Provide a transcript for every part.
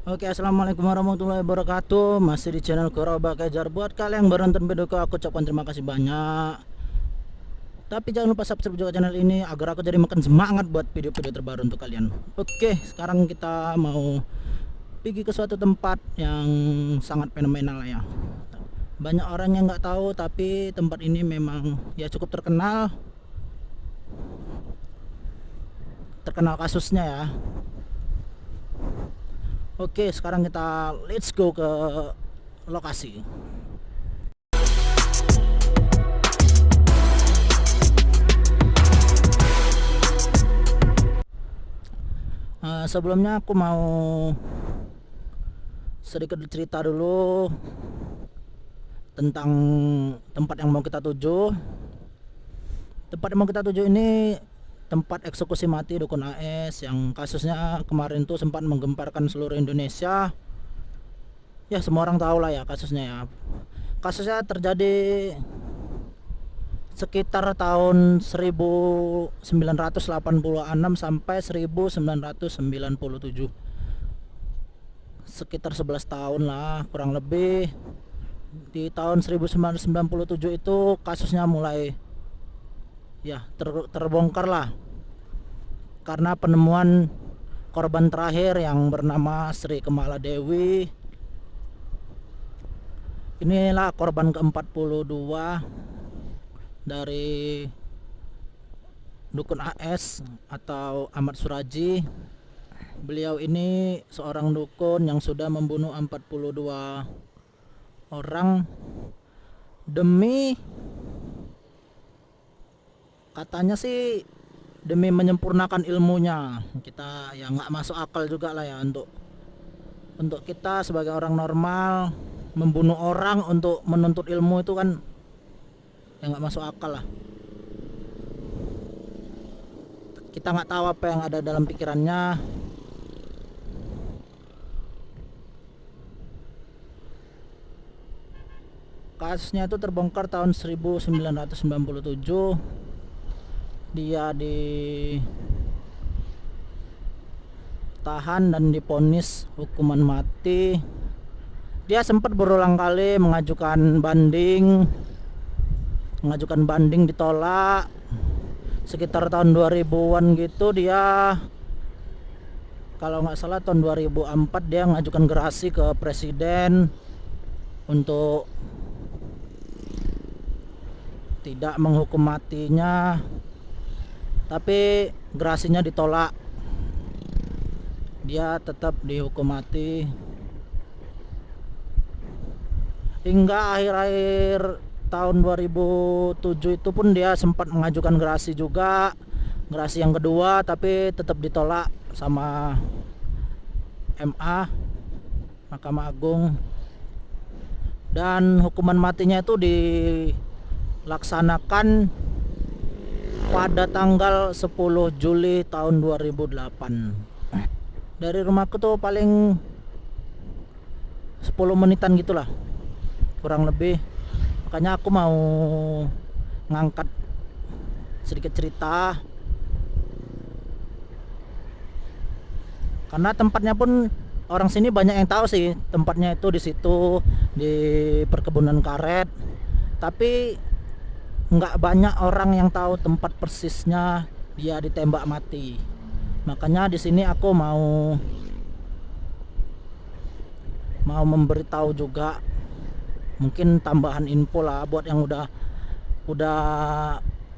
Oke, assalamualaikum warahmatullahi wabarakatuh. Masih di channel Koroba Kejar. Buat kalian yang baru nonton videoku, aku ucapkan terima kasih banyak. Tapi jangan lupa subscribe juga channel ini agar aku jadi makin semangat buat video-video terbaru untuk kalian. Oke, sekarang kita mau pergi ke suatu tempat yang sangat fenomenal ya. Banyak orang yang nggak tahu, tapi tempat ini memang ya cukup terkenal kasusnya ya. Oke, sekarang kita let's go ke lokasi. Sebelumnya aku mau sedikit cerita dulu tentang tempat yang mau kita tuju. Tempat yang mau kita tuju ini tempat eksekusi mati Dukun AS yang kasusnya kemarin tuh sempat menggemparkan seluruh Indonesia. Ya, semua orang tahu lah ya kasusnya ya. Kasusnya terjadi sekitar tahun 1986 sampai 1997. Sekitar 11 tahun lah kurang lebih. Di tahun 1997 itu kasusnya mulai ya terbongkar lah, karena penemuan korban terakhir yang bernama Sri Kemala Dewi. Inilah korban ke-42 dari Dukun AS atau Ahmad Suraji. Beliau ini seorang dukun yang sudah membunuh 42 orang demi, katanya sih demi menyempurnakan ilmunya. Kita ya nggak masuk akal juga lah ya untuk kita sebagai orang normal membunuh orang untuk menuntut ilmu itu kan ya nggak masuk akal lah. Kita nggak tahu apa yang ada dalam pikirannya. Kasusnya itu terbongkar tahun 1997. Dia ditahan dan diponis hukuman mati. Dia sempat berulang kali mengajukan banding ditolak. Sekitar tahun 2000-an gitu, dia kalau nggak salah tahun 2004 dia mengajukan gerasi ke presiden untuk tidak menghukum matinya, tapi gerasinya ditolak. Dia tetap dihukum mati hingga akhir-akhir tahun 2007 itu pun dia sempat mengajukan gerasi juga, gerasi yang kedua, tapi tetap ditolak sama MA, Mahkamah Agung. Dan hukuman matinya itu dilaksanakan pada tanggal 10 Juli tahun 2008. Dari rumahku tuh paling 10 menitan gitulah kurang lebih. Makanya aku mau ngangkat sedikit cerita, karena tempatnya pun orang sini banyak yang tahu sih. Tempatnya itu di situ, di perkebunan karet, tapi nggak banyak orang yang tahu tempat persisnya dia ditembak mati. Makanya di sini aku mau memberitahu juga, mungkin tambahan info lah buat yang udah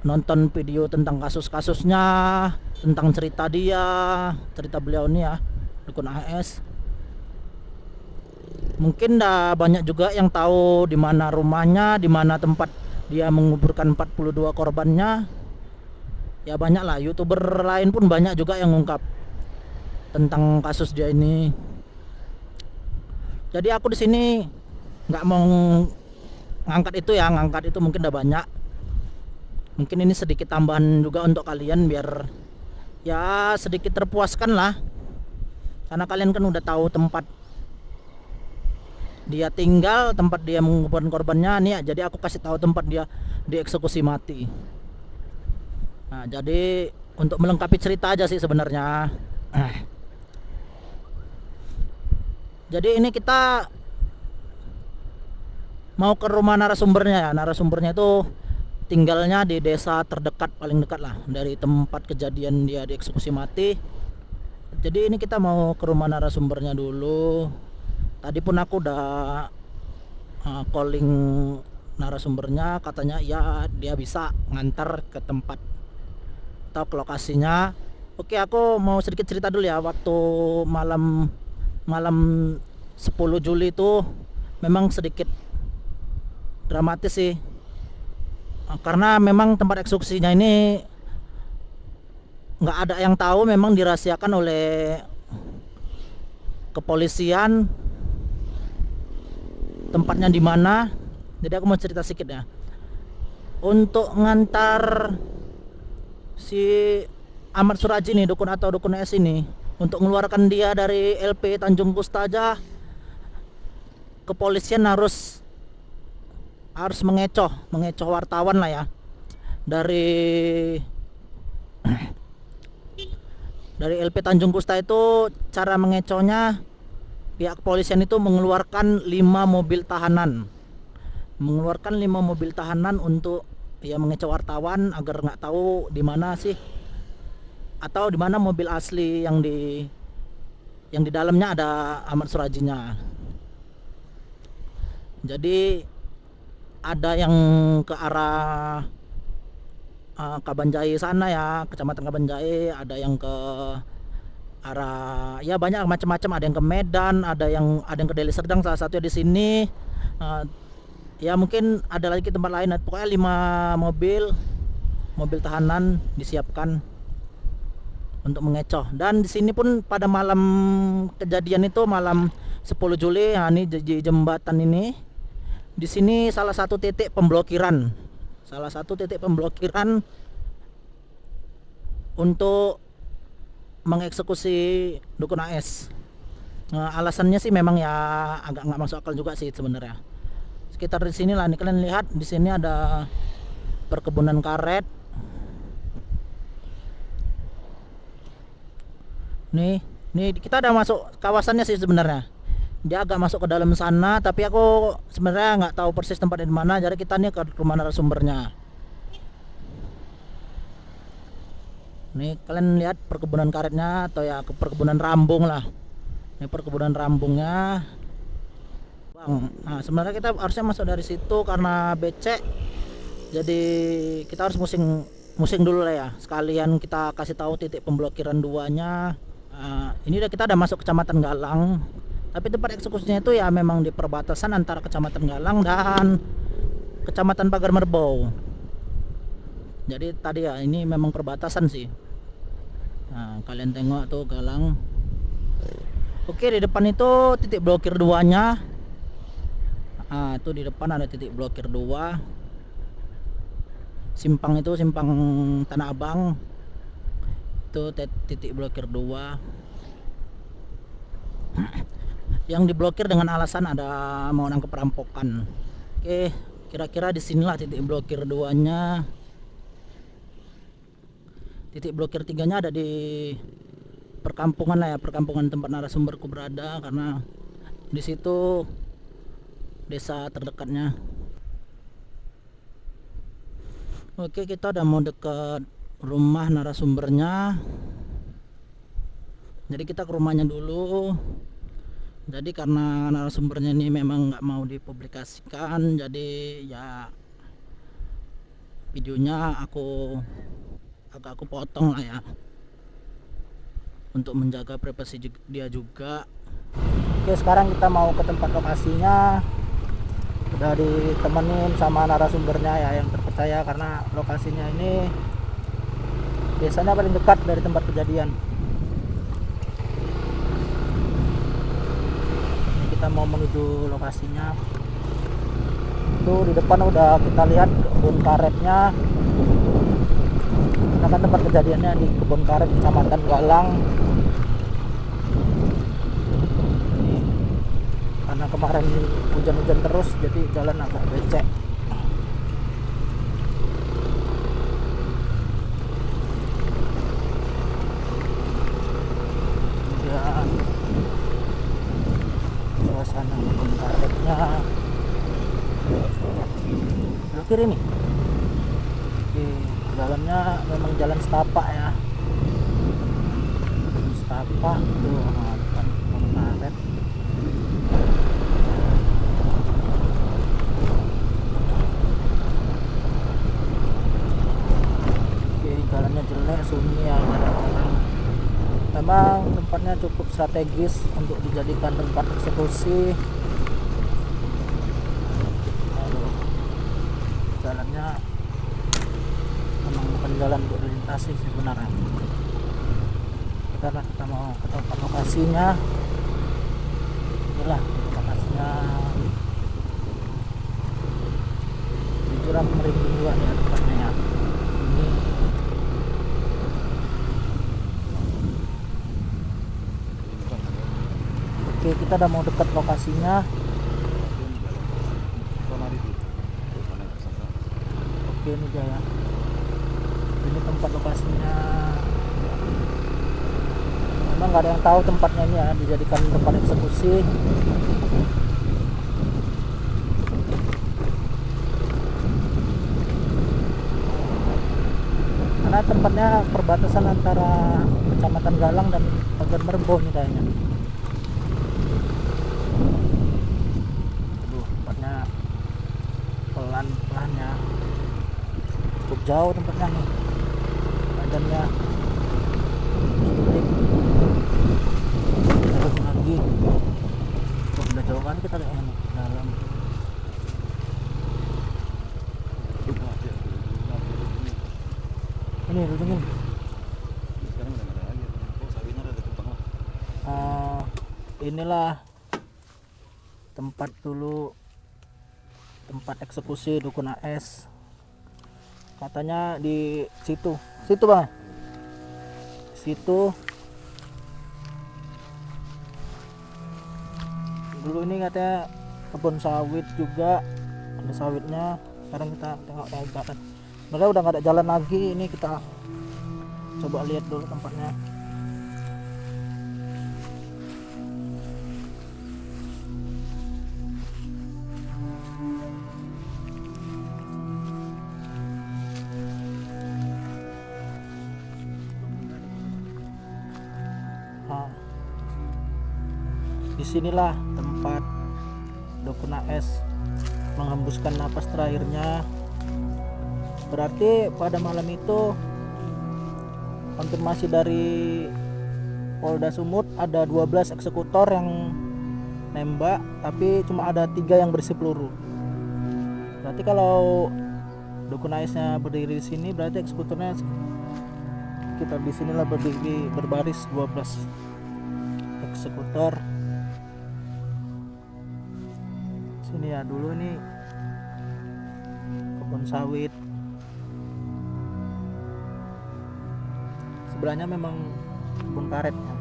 nonton video tentang kasusnya, tentang cerita beliau ini ya, Dukun AS. Mungkin dah banyak juga yang tahu di mana rumahnya, di mana tempat dia menguburkan 42 korbannya. Ya banyak lah, YouTuber lain pun banyak juga yang ngungkap tentang kasus dia ini. Jadi aku di sini nggak mau ngangkat itu mungkin udah banyak. Mungkin ini sedikit tambahan juga untuk kalian biar ya sedikit terpuaskan lah, karena kalian kan udah tahu tempat dia tinggal, tempat dia menguburkan korbannya nih ya. Jadi aku kasih tahu tempat dia dieksekusi mati. Nah, jadi untuk melengkapi cerita aja sih sebenarnya. Jadi ini kita mau ke rumah narasumbernya ya. Narasumbernya itu tinggalnya di desa terdekat, paling dekat lah dari tempat kejadian dia dieksekusi mati. Jadi ini kita mau ke rumah narasumbernya dulu. Tadi pun aku udah calling narasumbernya, katanya ya dia bisa ngantar ke tempat atau ke lokasinya. Oke, aku mau sedikit cerita dulu ya. Waktu malam malam 10 Juli itu memang sedikit dramatis sih. Karena memang tempat eksekusinya ini nggak ada yang tahu, memang dirahasiakan oleh kepolisian tempatnya di mana. Jadi aku mau cerita sedikit ya. Untuk ngantar si Ahmad Suraji nih, dukun atau dukun S ini, untuk mengeluarkan dia dari LP Tanjung Kusta aja, kepolisian harus mengecoh wartawan lah ya. Dari LP Tanjung Kusta itu cara mengecohnya, pihak kepolisian itu mengeluarkan 5 mobil tahanan. Mengeluarkan 5 mobil tahanan untuk ya mengecoh wartawan agar nggak tahu di mana sih, atau di mana mobil asli yang di dalamnya ada Ahmad Surajinya. Jadi ada yang ke arah Kabanjai sana ya, Kecamatan Kabanjai, ada yang ke arah ya banyak macam-macam, ada yang ke Medan, ada yang ke Deli Serdang, salah satu di sini. Ya mungkin ada lagi tempat lain. Pokoknya 5 mobil tahanan disiapkan untuk mengecoh. Dan di sini pun pada malam kejadian itu, malam 10 Juli, ya ini di jembatan ini. Di sini salah satu titik pemblokiran untuk mengeksekusi dukun AS. Alasannya sih memang ya agak nggak masuk akal juga sih sebenarnya. Sekitar di sini lah nih, kalian lihat di sini ada perkebunan karet. Nih kita udah masuk kawasannya sih sebenarnya. Dia agak masuk ke dalam sana, tapi aku sebenarnya nggak tahu persis tempatnya di mana. Jadi kita nih ke rumah narasumbernya. Nih kalian lihat perkebunan karetnya, atau ya perkebunan rambung lah. Ini perkebunan rambungnya. Nah, sebenarnya kita harusnya masuk dari situ karena becek. Jadi kita harus musing dulu lah ya. Sekalian kita kasih tahu titik pemblokiran 2-nya. Ini kita udah masuk Kecamatan Galang. Tapi tempat eksekusinya itu ya memang di perbatasan antara Kecamatan Galang dan Kecamatan Pagar Merbau. Jadi tadi ya ini memang perbatasan sih. Nah, kalian tengok tuh Galang. Oke, di depan itu titik blokir 2-nya. Itu di depan ada titik blokir 2. Simpang itu simpang Tanah Abang. Itu titik blokir 2. Yang diblokir dengan alasan ada mau nangkep perampokan. Oke, kira-kira di sinilah titik blokir 2-nya. Titik blokir 3-nya ada di perkampungan lah ya, perkampungan tempat narasumberku berada, karena di situ desa terdekatnya. Oke, kita udah mau dekat rumah narasumbernya. Jadi kita ke rumahnya dulu. Jadi karena narasumbernya ini memang nggak mau dipublikasikan, jadi ya videonya aku potong lah ya, untuk menjaga privasi dia juga. Oke, sekarang kita mau ke tempat lokasinya. Udah ditemenin sama narasumbernya ya, yang terpercaya, karena lokasinya ini biasanya paling dekat dari tempat kejadian. Ini kita mau menuju lokasinya. Tuh di depan udah kita lihat kebun karetnya. Nah, kan tempat kejadiannya di kebun karet Kecamatan Galang. Karena kemarin hujan-hujan terus, jadi jalan agak becek. sana kebun karetnya. Belok kiri nih. Oke, jalannya memang jalan setapak ya. Setapak tuh, depan kebun karet. Oke, jalannya jelek, sunyi ya, memang tempatnya cukup strategis untuk dijadikan tempat eksekusi. Jalannya memang bukan jalan untuk dilintasi sebenarnya. Kita mau ke tempat lokasinya. Inilah lokasinya. Jujur aku merinding juga nih tempatnya ya. Ini oke, kita udah mau dekat lokasinya. Oke, ini dia ya. Ini tempat lokasinya. Memang nggak ada yang tahu tempatnya ini ya, dijadikan tempat eksekusi. Karena tempatnya perbatasan antara Kecamatan Galang dan Pagar Merbo nih kayaknya. Aduh, tempatnya pelan-pelan ya. Cukup jauh tempatnya nih. Badannya sulit. Terus lagi. Oh, udah jauh kan kita kayaknya nih dalam. Ini rujungin. Sekarang udah nggak ada lagi. Oh, sawitnya ada tumpang lah. Inilah tempat dulu, tempat eksekusi Dukun AS. Katanya di situ bang, situ dulu ini katanya kebun sawit juga, ada sawitnya. Sekarang kita tengok jalan, mereka udah nggak ada jalan lagi. Ini kita coba lihat dulu tempatnya. Disinilah tempat Dukun AS menghembuskan napas terakhirnya. Berarti pada malam itu konfirmasi dari Polda Sumut ada 12 eksekutor yang nembak, tapi cuma ada 3 yang berisi peluru. Berarti kalau Dukun AS-nya berdiri di sini, berarti eksekutornya sekitar di sinilah berdiri berbaris 12 eksekutor. Sini ya, dulu ini kebun sawit, sebelahnya memang kebun karet ya.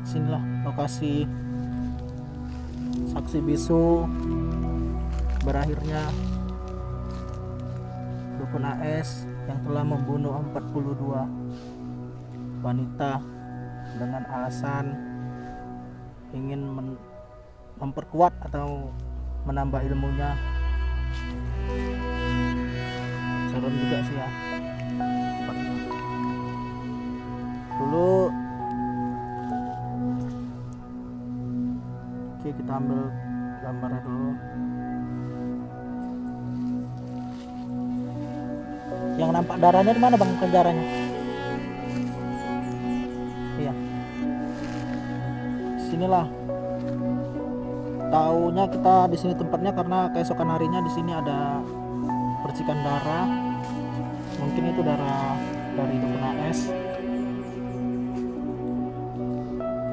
Sinilah lokasi saksi bisu berakhirnya Dukun AS yang telah membunuh 42 wanita dengan alasan ingin memperkuat atau menambah ilmunya. Serem juga sih ya. Dulu oke, kita ambil gambarnya dulu. Yang nampak darahnya di mana bang, darahnya? Iya. Sinilah. Taunya kita di sini tempatnya karena keesokan harinya di sini ada percikan darah. Mungkin itu darah dari Dukun AS.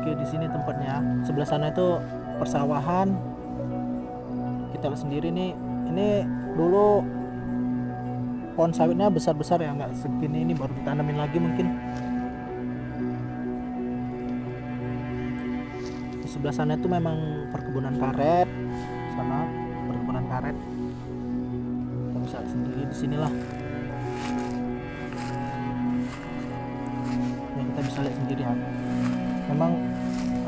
Oke, di sini tempatnya. Sebelah sana itu persawahan. Kita lihat sendiri nih. Ini dulu pohon sawitnya besar-besar ya, nggak segini. Ini baru ditanamin lagi mungkin. Sebelah sana itu memang perkebunan karet, sana perkebunan karet. Kita bisa lihat sendiri di sinilah. Yang kita bisa lihat sendiri ya. Memang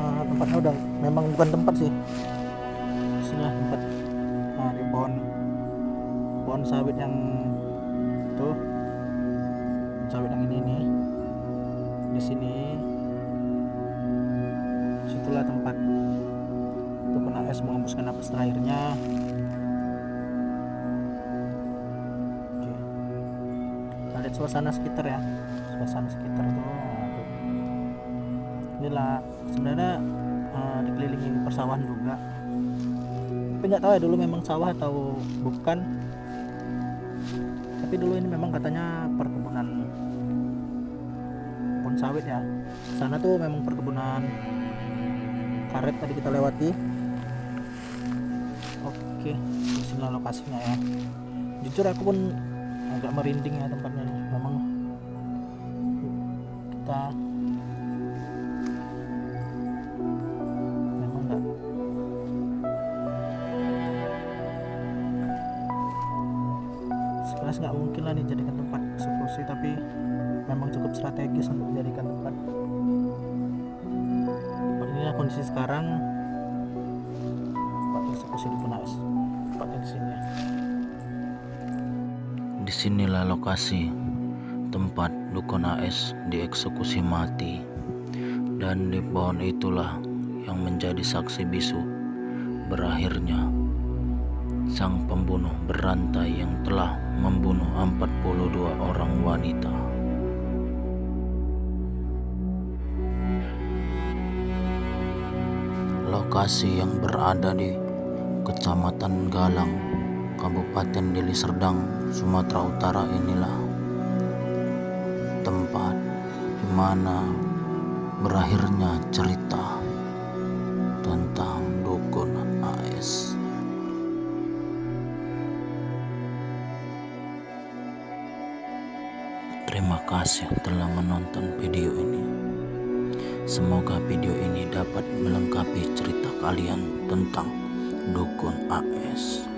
tempatnya udah memang bukan tempat sih, inilah tempat di pohon sawit yang tuh, sawit yang ini nih, di sini situlah tempat dukun AS menghembuskan napas terakhirnya. Oke, kita lihat suasana sekitar ya, suasana sekitar tuh, inilah sebenarnya dikelilingi persawahan juga, tapi nggak tahu ya dulu memang sawah atau bukan. Tapi dulu ini memang katanya perkebunan pohon sawit ya. Sana tuh memang perkebunan karet tadi kita lewati. Oke, disinilah lokasinya ya. Jujur aku pun agak merinding ya tempatnya. Memang kita memang nggak sekelas nggak mungkin lah dijadikan tempat eksekusi, tapi memang cukup strategis untuk dijadikan tempat. Inilah kondisi sekarang tempat eksekusi di Punais, tempatnya di sini. Disinilah lokasi tempat dukun AS dieksekusi mati, dan di pohon itulah yang menjadi saksi bisu berakhirnya sang pembunuh berantai yang telah membunuh 42 orang wanita. Lokasi yang berada di Kecamatan Galang, Kabupaten Deli Serdang, Sumatera Utara inilah tempat di mana berakhirnya cerita tentang dukun AS. Terima kasih telah menonton video ini. Semoga video ini dapat melengkapi cerita kalian tentang dukun AS.